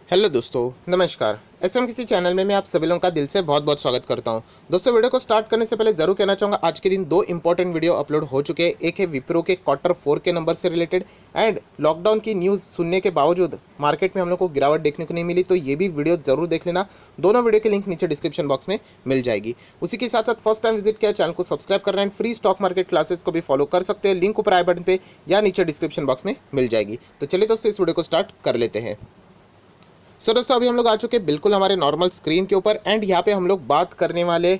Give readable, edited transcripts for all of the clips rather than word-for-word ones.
Hello दोस्तों, नमस्कार। SM किसी चैनल में मैं आप सभी लोगों का दिल से बहुत बहुत स्वागत करता हूं। दोस्तों, वीडियो को स्टार्ट करने से पहले ज़रूर कहना चाहूँगा, आज के दिन दो इंपॉर्टेंट वीडियो अपलोड हो चुके हैं। एक है विप्रो के क्वार्टर 4 के नंबर से रिलेटेड, एंड लॉकडाउन की न्यूज़ सुनने के बावजूद मार्केट में हम लोग को गिरावट देखने को नहीं मिली, तो ये भी वीडियो ज़रूर देख लेना। दोनों वीडियो की लिंक नीचे डिस्क्रिप्शन बॉक्स में मिल जाएगी। उसी के साथ साथ फर्स्ट टाइम विजिट किया चैनल को सब्सक्राइब करना and free stock market classes को भी फॉलो कर सकते हैं। लिंक ऊपर आई बटन पे या नीचे डिस्क्रिप्शन बॉक्स में मिल जाएगी। तो चलिए दोस्तों, इस वीडियो को स्टार्ट कर लेते हैं। दोस्तों, अभी हम लोग आ चुके हैं बिल्कुल हमारे नॉर्मल स्क्रीन के ऊपर, एंड यहाँ पे हम लोग बात करने वाले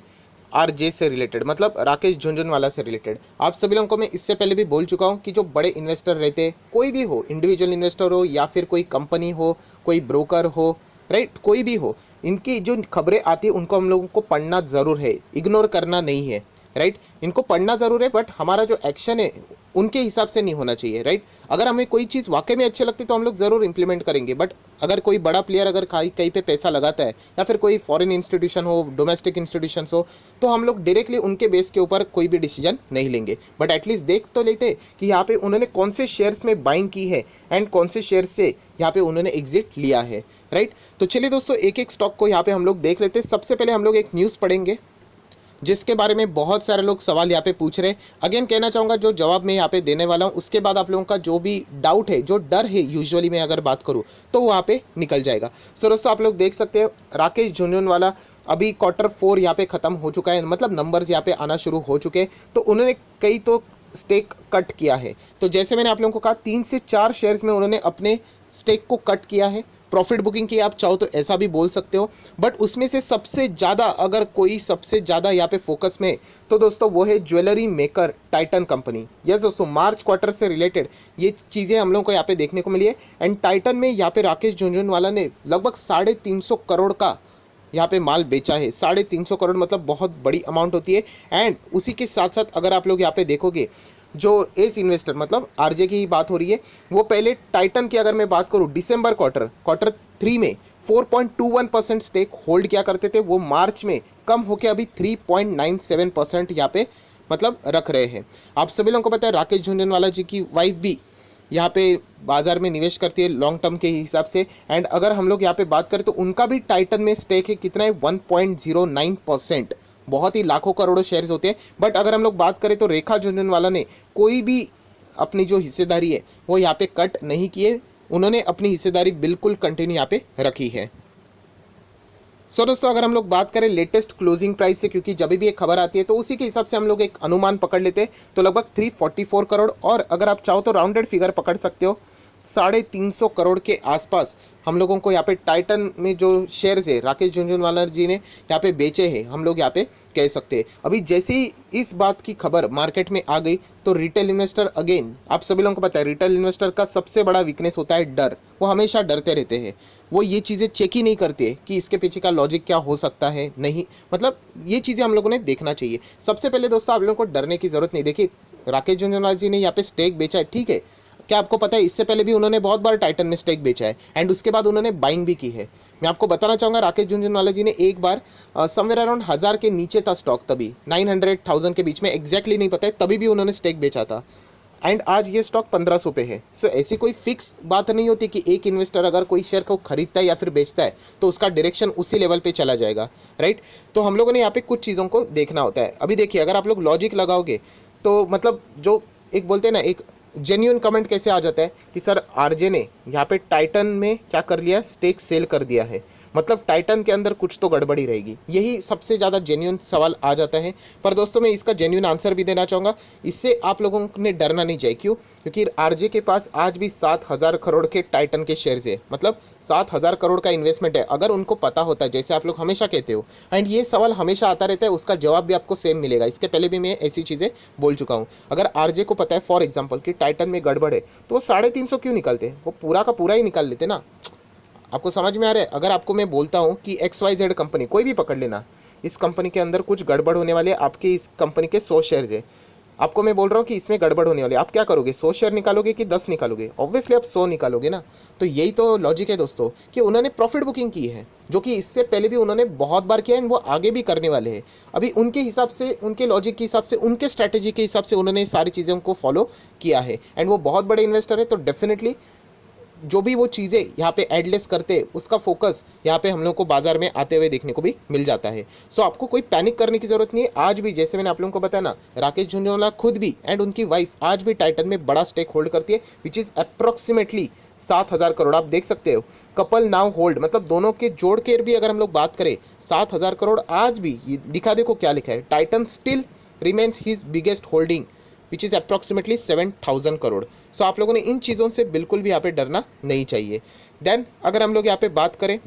आरजे से रिलेटेड, मतलब राकेश झुनझुनवाला से रिलेटेड। आप सभी लोगों को मैं इससे पहले भी बोल चुका हूँ कि जो बड़े इन्वेस्टर रहते हैं, कोई भी हो, इंडिविजुअल इन्वेस्टर हो या फिर कोई कंपनी हो, कोई ब्रोकर हो, राइट, कोई भी हो, इनकी जो खबरें आती है उनको हम लोगों को पढ़ना ज़रूर है, इग्नोर करना नहीं है। राइट, इनको पढ़ना ज़रूर है, बट हमारा जो एक्शन है उनके हिसाब से नहीं होना चाहिए। राइट, अगर हमें कोई चीज़ वाकई में अच्छी लगती है तो हम लोग ज़रूर इंप्लीमेंट करेंगे, बट अगर कोई बड़ा प्लेयर अगर कहीं कहीं पे पैसा लगाता है या फिर कोई फॉरेन इंस्टीट्यूशन हो, डोमेस्टिक इंस्टीट्यूशन हो, तो हम लोग डायरेक्टली उनके बेस के ऊपर कोई भी डिसीजन नहीं लेंगे। बट एटलीस्ट देख तो लेते कि यहाँ पे उन्होंने कौन से शेयर्स में बाइंग की है एंड कौन से शेयर से यहाँ पे उन्होंने एग्जिट लिया है। राइट, तो चलिए दोस्तों, एक एक स्टॉक को यहाँ पे हम लोग देख लेते हैं। सबसे पहले हम लोग एक न्यूज़ पढ़ेंगे जिसके बारे में बहुत सारे लोग सवाल यहाँ पे पूछ रहे हैं। अगेन कहना चाहूँगा, जो जवाब मैं यहाँ पे देने वाला हूँ उसके बाद आप लोगों का जो भी डाउट है, जो डर है, यूजुअली मैं अगर बात करूँ तो वो यहाँ पे निकल जाएगा। सो दोस्तों, आप लोग देख सकते हैं राकेश झुनझुनवाला अभी क्वार्टर 4 यहाँ पे ख़त्म हो चुका है, मतलब नंबर्स यहाँ पे आना शुरू हो चुके हैं, तो उन्होंने कई तो स्टेक कट किया है। तो जैसे मैंने आप लोगों को कहा, 3 से 4 शेयर्स में उन्होंने अपने स्टेक को कट किया है, प्रॉफिट बुकिंग की, आप चाहो तो ऐसा भी बोल सकते हो। बट उसमें से सबसे ज़्यादा, अगर कोई सबसे ज़्यादा यहाँ पे फोकस में, तो दोस्तों वो है jewellery maker Titan company. Yes दोस्तों, मार्च क्वार्टर से रिलेटेड ये चीज़ें हम लोगों को यहाँ पे देखने को मिली है। एंड टाइटन में यहाँ पे राकेश झुनझुनवाला ने लगभग 350 करोड़ का यहाँ पे माल बेचा है। 350 करोड़ मतलब बहुत बड़ी अमाउंट होती है। एंड उसी के साथ साथ अगर आप लोग यहाँ पे देखोगे, जो एस इन्वेस्टर मतलब आरजे की ही बात हो रही है, वो पहले टाइटन की अगर मैं बात करूँ, दिसंबर क्वार्टर 3 में 4.21% स्टेक होल्ड किया करते थे, वो मार्च में कम होकर अभी 3.97% यहाँ पे मतलब रख रहे हैं। आप सभी लोगों को पता है राकेश झुनझुनवाला जी की वाइफ भी यहाँ पे बाजार में निवेश करती है लॉन्ग टर्म के हिसाब से। एंड अगर हम लोग यहाँ पे बात करें तो उनका भी टाइटन में स्टेक है, कितना है, 1.09%। बहुत ही लाखों करोड़ों शेयर्स होते हैं। बट अगर हम लोग बात करें तो रेखा झुनझुनवाला ने कोई भी अपनी जो हिस्सेदारी है वो यहाँ पे कट नहीं किए, उन्होंने अपनी हिस्सेदारी बिल्कुल कंटिन्यू यहाँ पे रखी है। दोस्तों, अगर हम लोग बात करें लेटेस्ट क्लोजिंग प्राइस से, क्योंकि जब भी एक खबर आती है तो उसी के हिसाब से हम लोग एक अनुमान पकड़ लेते हैं, तो लगभग 344 करोड़, और अगर आप चाहो तो राउंडेड फिगर पकड़ सकते हो, 350 करोड़ के आसपास हम लोगों को यहाँ पे टाइटन में जो शेयर्स है राकेश झुनझुनवाला जी ने यहाँ पे बेचे हैं, हम लोग यहाँ पे कह सकते हैं। अभी जैसे ही इस बात की खबर मार्केट में आ गई तो रिटेल इन्वेस्टर, अगेन आप सभी लोगों को पता है रिटेल इन्वेस्टर का सबसे बड़ा वीकनेस होता है डर। वो हमेशा डरते रहते हैं, वो ये चीज़ें चेक ही नहीं करते कि इसके पीछे का लॉजिक क्या हो सकता है, नहीं, मतलब ये चीज़ें हम लोगों ने देखना चाहिए। सबसे पहले दोस्तों, आप लोगों को डरने की ज़रूरत नहीं। देखिए, राकेश झुनझुनवाला जी ने यहाँ पे स्टेक बेचा है, ठीक है, क्या आपको पता है इससे पहले भी उन्होंने बहुत बार टाइटन में स्टेक बेचा है, एंड उसके बाद उन्होंने बाइंग भी की है। मैं आपको बताना चाहूँगा, राकेश झुनझुनवाला जी ने एक बार समवेयर अराउंड 1000 के नीचे था स्टॉक, तभी 900-1000 के बीच में, एग्जैक्टली नहीं पता है, तभी भी उन्होंने स्टेक बेचा था। एंड आज ये स्टॉक 1500 पे है। सो ऐसी कोई फिक्स बात नहीं होती कि एक इन्वेस्टर अगर कोई शेयर को खरीदता है या फिर बेचता है तो उसका डायरेक्शन उसी लेवल पे चला जाएगा। राइट, तो हम लोगों ने यहाँ पे कुछ चीज़ों को देखना होता है। अभी देखिए, अगर आप लोग लॉजिक लगाओगे तो मतलब जो एक बोलते हैं ना, एक जेन्यून कमेंट कैसे आ जाता है कि सर आरजे ने यहाँ पे टाइटन में क्या कर लिया, स्टेक सेल कर दिया है, मतलब टाइटन के अंदर कुछ तो गड़बड़ी रहेगी, यही सबसे ज़्यादा जेन्यून सवाल आ जाता है। पर दोस्तों, मैं इसका जेन्यून आंसर भी देना चाहूँगा, इससे आप लोगों ने डरना नहीं चाहिए। क्यों? क्योंकि आरजे के पास आज भी 7000 करोड़ के टाइटन के शेयर्स है, मतलब 7000 करोड़ का इन्वेस्टमेंट है। अगर उनको पता होता है, जैसे आप लोग हमेशा कहते हो, एंड ये सवाल हमेशा आता रहता है, उसका जवाब भी आपको सेम मिलेगा। इसके पहले भी मैं ऐसी चीज़ें बोल चुका हूँ। अगर आरजे को पता है फॉर एग्जाम्पल कि टाइटन में गड़बड़ है, तो वो 350 क्यों निकलते, वो पूरा का पूरा ही निकाल लेते ना। आपको समझ में आ रहा है? अगर आपको मैं बोलता हूँ कि XYZ कंपनी, कोई भी पकड़ लेना, इस कंपनी के अंदर कुछ गड़बड़ होने वाले, आपके इस कंपनी के 100 शेयर्स है, आपको मैं बोल रहा हूँ कि इसमें गड़बड़ होने वाली है, आप क्या करोगे? 100 शेयर निकालोगे कि 10 निकालोगे? ऑब्वियसली आप 100 निकालोगे ना। तो यही तो लॉजिक है दोस्तों, कि उन्होंने प्रॉफिट बुकिंग की है, जो कि इससे पहले भी उन्होंने बहुत बार किया है, वो आगे भी करने वाले हैं। अभी उनके हिसाब से, उनके लॉजिक के हिसाब से, उनके स्ट्रैटेजी के हिसाब से उन्होंने सारी चीज़ों को फॉलो किया है। एंड वो बहुत बड़े इन्वेस्टर है, तो डेफिनेटली जो भी वो चीज़ें यहाँ पे एडलेस करते हैं उसका फोकस यहाँ पे हम लोग को बाजार में आते हुए देखने को भी मिल जाता है। सो आपको कोई पैनिक करने की ज़रूरत नहीं है। आज भी जैसे मैंने आप लोगों को बताया ना, राकेश झुंझुनवाला खुद भी एंड उनकी वाइफ आज भी टाइटन में बड़ा स्टेक होल्ड करती है, विच इज़ अप्रॉक्सीमेटली 7,000 करोड़। आप देख सकते हो कपल नाउ होल्ड, मतलब दोनों के जोड़ के भी अगर हम लोग बात करें 7,000 करोड़ आज भी। ये दिखा देखो क्या लिखा है, Titan still remains his biggest holding which is approximately 7,000 crore. So आप लोगों ने इन चीज़ों से बिल्कुल भी यहाँ पे डरना नहीं चाहिए। देन अगर हम लोग यहाँ पे बात करें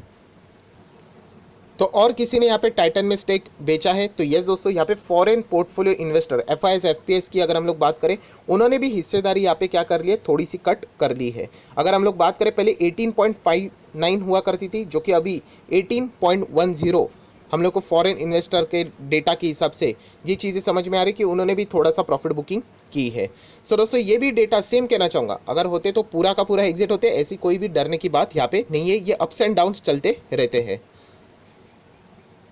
तो और किसी ने यहाँ पे टाइटन में स्टेक बेचा है तो यस दोस्तों, यहाँ पे foreign portfolio investor FIS FPS की अगर हम लोग बात करें, उन्होंने भी हिस्सेदारी यहाँ पे क्या कर ली है, थोड़ी सी कट कर ली है। अगर हम लोग बात करें पहले 18.59 हुआ करती थी, जो कि अभी 18.10 हम लोग को फॉरेन इन्वेस्टर के डेटा के हिसाब से ये चीज़ें समझ में आ रही कि उन्होंने भी थोड़ा सा प्रॉफिट बुकिंग की है। सो दोस्तों ये भी डेटा सेम कहना चाहूँगा, अगर होते तो पूरा का पूरा एग्जिट होते, ऐसी कोई भी डरने की बात यहाँ पे नहीं है। ये अप्स एंड डाउन्स चलते रहते हैं।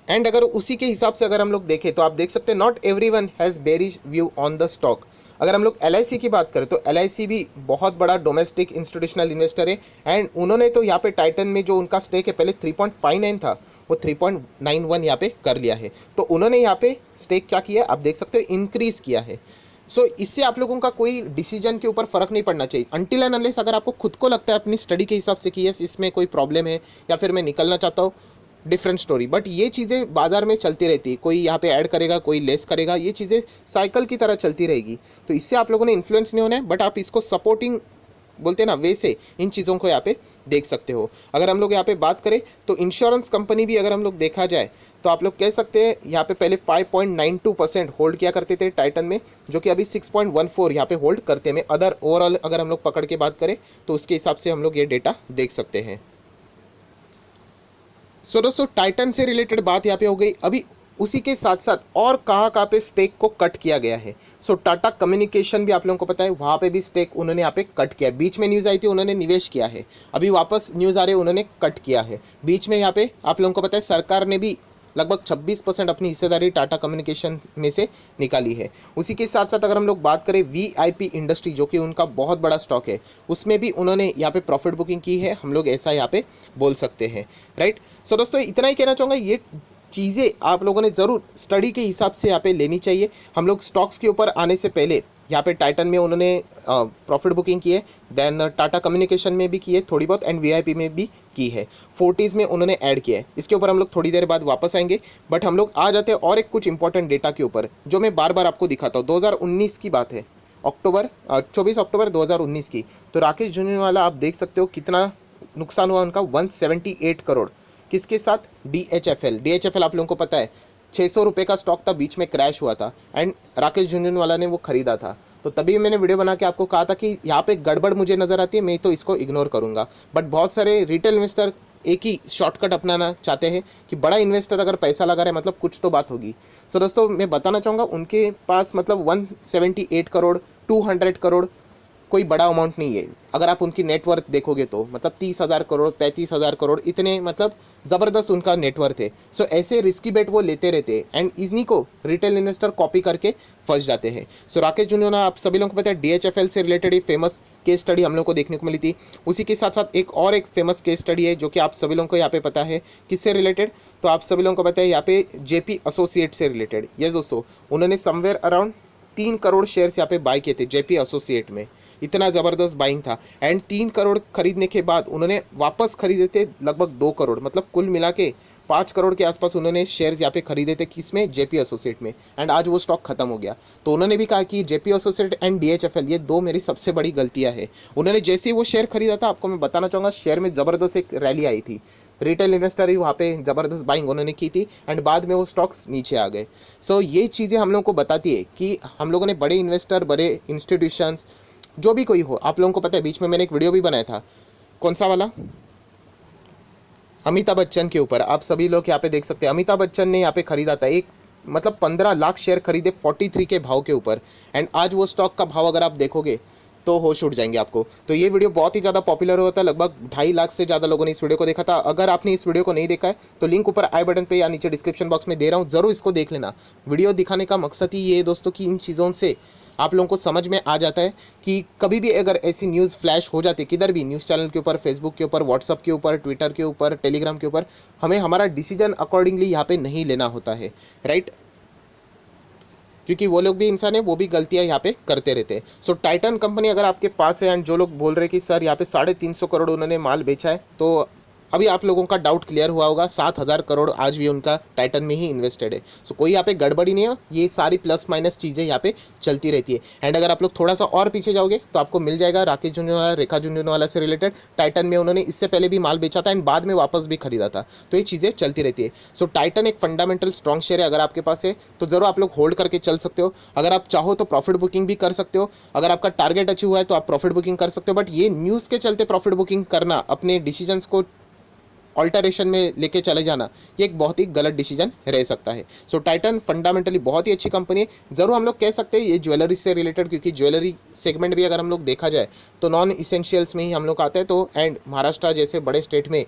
एंड अगर उसी के हिसाब से अगर हम लोग देखें तो आप देख सकते हैं not everyone has bearish view on the stock. अगर हम लोग LIC की बात करें तो LIC भी बहुत बड़ा डोमेस्टिक इंस्टीट्यूशनल इन्वेस्टर है एंड उन्होंने तो यहाँ पे टाइटन में जो उनका स्टेक है पहले 3.59 था, वो 3.91 यहाँ पे कर लिया है। तो उन्होंने यहाँ पे स्टेक क्या किया, आप देख सकते हो इंक्रीज़ किया है। सो इससे आप लोगों का कोई डिसीजन के ऊपर फ़र्क नहीं पड़ना चाहिए अनटिल एंड अनलेस अगर आपको खुद को लगता है अपनी स्टडी के हिसाब से कि यस इसमें कोई प्रॉब्लम है या फिर मैं निकलना चाहता हूँ, डिफरेंट स्टोरी। बट ये चीज़ें बाजार में चलती रहती है, कोई यहाँ पे ऐड करेगा कोई लेस करेगा, ये चीज़ें साइकिल की तरह चलती रहेगी। तो इससे आप लोगों ने इन्फ्लुएंस नहीं होना है, बट आप इसको सपोर्टिंग बोलते हैं ना वे से इन चीज़ों को यहाँ पे देख सकते हो। अगर हम लोग यहाँ पे बात करें तो इंश्योरेंस कंपनी भी अगर हम लोग देखा जाए तो आप लोग कह सकते हैं यहाँ पे पहले 5.92% होल्ड किया करते थे टाइटन में, जो कि अभी 6.14 यहाँ पे होल्ड करते हैं। अदर ओवरऑल अगर हम लोग पकड़ के बात करें तो उसके हिसाब से हम लोग ये डेटा देख सकते हैं। सो दोस्तों टाइटन से रिलेटेड बात यहाँ पे हो गई। अभी उसी के साथ साथ और कहाँ पे स्टेक को कट किया गया है। सो टाटा कम्युनिकेशन भी आप लोगों को पता है, वहाँ पे भी स्टेक उन्होंने यहाँ पे कट किया। बीच में न्यूज़ आई थी उन्होंने निवेश किया है, अभी वापस न्यूज़ आ रही है उन्होंने कट किया है। बीच में यहाँ पे आप लोगों को पता है सरकार ने भी लगभग 26% अपनी हिस्सेदारी टाटा कम्युनिकेशन में से निकाली है। उसी के साथ साथ अगर हम लोग बात करें VIP इंडस्ट्री, जो कि उनका बहुत बड़ा स्टॉक है, उसमें भी उन्होंने यहाँ पे प्रॉफिट बुकिंग की है, हम लोग ऐसा यहाँ पे बोल सकते हैं, राइट। सो दोस्तों इतना ही कहना चाहूँगा, ये चीज़ें आप लोगों ने ज़रूर स्टडी के हिसाब से यहाँ पे लेनी चाहिए। हम लोग स्टॉक्स के ऊपर आने से पहले यहाँ पे टाइटन में उन्होंने प्रॉफिट बुकिंग की है, देन टाटा कम्युनिकेशन में भी की है थोड़ी बहुत, एंड VIP में भी की है, फोर्टीज़ में उन्होंने ऐड किया है। इसके ऊपर हम लोग थोड़ी देर बाद वापस आएंगे, बट हम लोग आ जाते हैं और एक कुछ इंपॉर्टेंट डेटा के ऊपर जो मैं बार बार आपको दिखाता हूँ। 2019 की बात है, 24 अक्टूबर 2019 की। तो राकेश झुंझुनवाला आप देख सकते हो कितना नुकसान हुआ उनका, 178 करोड़। किसके साथ, DHFL आप लोगों को पता है 600 रुपये का स्टॉक था, बीच में क्रैश हुआ था एंड राकेश झुंझुनवाला ने वो खरीदा था। तो तभी मैंने वीडियो बना के आपको कहा था कि यहाँ पे गड़बड़ मुझे नज़र आती है, मैं तो इसको इग्नोर करूँगा। बट बहुत सारे रिटेल इन्वेस्टर एक ही शॉर्टकट अपनाना चाहते हैं कि बड़ा इन्वेस्टर अगर पैसा लगा रहा है मतलब कुछ तो बात होगी। सो दोस्तों मैं बताना चाहूँगा उनके पास मतलब 178 करोड़ 200 करोड़ कोई बड़ा अमाउंट नहीं है। अगर आप उनकी नेटवर्थ देखोगे तो मतलब 30,000 करोड़ 35,000 करोड़ इतने मतलब ज़बरदस्त उनका नेटवर्थ है। सो ऐसे रिस्की बेट वो लेते रहते हैं एंड इन्हीं को रिटेल इन्वेस्टर कॉपी करके फंस जाते हैं। सो राकेश झुंझुनवाला आप सभी लोगों को पता है DHFL से रिलेटेड एक फेमस केस स्टडी हम लोग को देखने को मिली थी। उसी के साथ साथ एक और एक फेमस केस स्टडी है जो कि आप सभी लोगों को यहाँ पे पता है किससे रिलेटेड, तो आप सभी लोगों को पता है यहाँ पे JP एसोसिएट से रिलेटेड। यस दोस्तों, उन्होंने समवेयर अराउंड 3 करोड़ शेयर्स यहाँ पे बाय किए थे JP एसोसिएट में, इतना ज़बरदस्त बाइंग था। एंड 3 करोड़ खरीदने के बाद उन्होंने वापस खरीदे थे लगभग 2 करोड़, मतलब कुल मिला के 5 करोड़ के आसपास उन्होंने शेयर्स यहाँ पे खरीदे थे, किसमें, JP एसोसिएट में। एंड आज वो स्टॉक खत्म हो गया। तो उन्होंने भी कहा कि JP एसोसिएट एंड DHFL ये दो मेरी सबसे बड़ी गलतियाँ है। उन्होंने जैसे ही वो शेयर खरीदा था, आपको मैं बताना चाहूँगा शेयर में ज़बरदस्त एक रैली आई थी, रिटेल इन्वेस्टर ही वहाँ पे ज़बरदस्त बाइंग उन्होंने की थी एंड बाद में वो स्टॉक्स नीचे आ गए। सो ये चीज़ें हम लोगों को बताती है कि हम लोगों ने बड़े इन्वेस्टर, बड़े इंस्टीट्यूशंस, जो भी कोई हो, आप लोगों को पता है बीच में मैंने एक वीडियो भी बनाया था, कौन सा वाला, अमिताभ बच्चन के ऊपर। आप सभी लोग यहाँ पे देख सकते हैं अमिताभ बच्चन ने यहाँ पे खरीदा था एक मतलब 15 लाख शेयर खरीदे 43 के भाव के ऊपर एंड आज वो स्टॉक का भाव अगर आप देखोगे तो होश उड़ जाएंगे आपको। तो ये वीडियो बहुत ही ज़्यादा पॉपुलर हुआ था, लगभग 2.5 लाख से ज़्यादा लोगों ने इस वीडियो को देखा था। अगर आपने इस वीडियो को नहीं देखा है तो लिंक ऊपर आई बटन पे या नीचे डिस्क्रिप्शन बॉक्स में दे रहा हूँ, ज़रूर इसको देख लेना। वीडियो दिखाने का मकसद ही ये है दोस्तों कि इन चीज़ों से आप लोगों को समझ में आ जाता है कि कभी भी अगर ऐसी न्यूज़ फ्लैश हो जाती है किधर भी, न्यूज़ चैनल के ऊपर, फेसबुक के ऊपर, व्हाट्सअप के ऊपर, ट्विटर के ऊपर, टेलीग्राम के ऊपर, हमें हमारा डिसीजन अकॉर्डिंगली यहाँ पे नहीं लेना होता है, राइट। क्योंकि वो लोग भी इंसान है, वो भी गलतियां यहाँ पे करते रहते हैं। सो टाइटन कंपनी अगर आपके पास है, एंड जो लोग बोल रहे हैं कि सर यहाँ पे 350 करोड़ उन्होंने माल बेचा है, तो अभी आप लोगों का डाउट क्लियर हुआ होगा। 7,000 करोड़ आज भी उनका टाइटन में ही इन्वेस्टेड है। सो कोई यहाँ पे गड़बड़ी नहीं है, ये सारी प्लस माइनस चीज़ें यहाँ पे चलती रहती है। एंड अगर आप लोग थोड़ा सा और पीछे जाओगे तो आपको मिल जाएगा राकेश झुंझुनवाला, रेखा झुंझुनवाला से रिलेटेड। टाइटन में उन्होंने इससे पहले भी माल बेचा था एंड बाद में वापस भी खरीदा था, तो ये चीज़ें चलती रहती है। सो टाइटन एक फंडामेंटल स्ट्रॉन्ग शेयर है, अगर आपके पास है तो ज़रूर आप लोग होल्ड करके चल सकते हो। अगर आप चाहो तो प्रॉफिट बुकिंग भी कर सकते हो। अगर आपका टारगेट अचीव हुआ है तो आप प्रॉफिट बुकिंग कर सकते हो, बट ये न्यूज़ के चलते प्रॉफिट बुकिंग करना, अपने डिसीजंस को ऑल्टरेशन में लेके चले जाना, ये एक बहुत ही गलत डिसीजन रह सकता है। सो टाइटन फंडामेंटली बहुत ही अच्छी कंपनी है। ज़रूर हम लोग कह सकते हैं ये ज्वेलरी से रिलेटेड, क्योंकि ज्वेलरी सेगमेंट भी अगर हम लोग देखा जाए तो नॉन इसेंशियल्स में ही हम लोग आते हैं। तो एंड महाराष्ट्र जैसे बड़े स्टेट में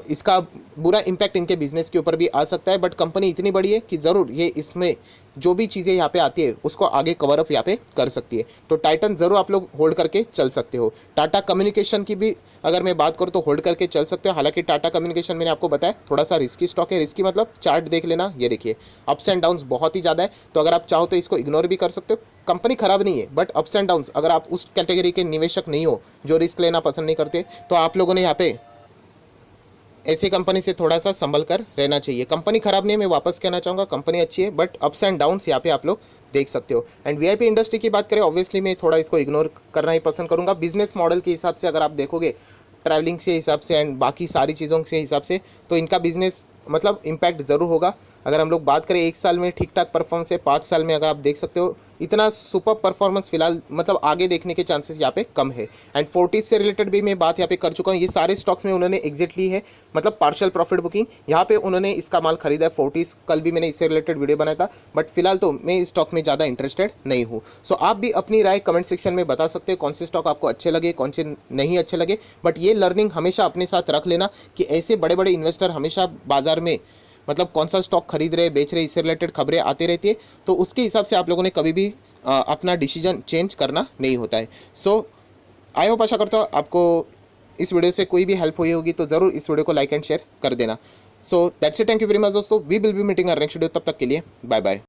इसका बुरा इम्पैक्ट इनके बिजनेस के ऊपर भी आ सकता है, बट कंपनी इतनी बड़ी है कि ज़रूर ये इसमें जो भी चीज़ें यहाँ पे आती है उसको आगे कवर अप यहाँ पे कर सकती है। तो टाइटन ज़रूर आप लोग होल्ड करके चल सकते हो। टाटा कम्युनिकेशन की भी अगर मैं बात करूँ तो होल्ड करके चल सकते हो। हालांकि टाटा कम्युनिकेशन मैंने आपको बताया थोड़ा सा रिस्की स्टॉक है। रिस्की मतलब चार्ट देख लेना, ये देखिए अप्स एंड डाउन्स बहुत ही ज़्यादा है, तो अगर आप चाहो तो इसको इग्नोर भी कर सकते हो। कंपनी खराब नहीं है, बट अप्स एंड डाउन्स, अगर आप उस कैटेगरी के निवेशक नहीं हो जो रिस्क लेना पसंद नहीं करते, तो आप लोगों ने यहाँ पे ऐसी कंपनी से थोड़ा सा संभल कर रहना चाहिए। कंपनी खराब नहीं है, मैं वापस कहना चाहूँगा, कंपनी अच्छी है, बट अप्स एंड डाउन्स यहाँ पे आप लोग देख सकते हो। एंड वीआईपी इंडस्ट्री की बात करें, ऑब्वियसली मैं थोड़ा इसको इग्नोर करना ही पसंद करूँगा। बिजनेस मॉडल के हिसाब से अगर आप देखोगे, ट्रैवलिंग के हिसाब से एंड बाकी सारी चीज़ों के हिसाब से, तो इनका बिजनेस मतलब इम्पैक्ट ज़रूर होगा। अगर हम लोग बात करें 1 साल में ठीक ठाक परफॉर्मेंस है, 5 साल में अगर आप देख सकते हो इतना सुपर परफॉर्मेंस फिलहाल मतलब आगे देखने के चांसेस यहाँ पे कम है। एंड फोर्टिस से रिलेटेड भी मैं बात यहाँ पे कर चुका हूँ। ये सारे स्टॉक्स में उन्होंने एग्जिट ली है, मतलब पार्शियल प्रॉफिट बुकिंग, यहाँ पे उन्होंने इसका माल खरीदा है फोर्टिस। कल भी मैंने इससे रिलेटेड वीडियो बनाया था, बट फिलहाल तो मैं इस स्टॉक में ज़्यादा इंटरेस्टेड नहीं हूँ। सो आप भी अपनी राय कमेंट सेक्शन में बता सकते हैं कौन से स्टॉक आपको अच्छे लगे, कौन से नहीं अच्छे लगे। बट ये लर्निंग हमेशा अपने साथ रख लेना कि ऐसे बड़े बड़े इन्वेस्टर हमेशा बाजार में मतलब कौन सा स्टॉक खरीद रहे बेच रहे, इससे रिलेटेड खबरें आती रहती है, तो उसके हिसाब से आप लोगों ने कभी भी अपना डिसीजन चेंज करना नहीं होता है। सो आई होप, आशा करता हूँ आपको इस वीडियो से कोई भी हेल्प हुई होगी, तो ज़रूर इस वीडियो को लाइक एंड शेयर कर देना। So that's it, thank you very much दोस्तों, we will be meeting our next video, तब तक के लिए बाय बाय।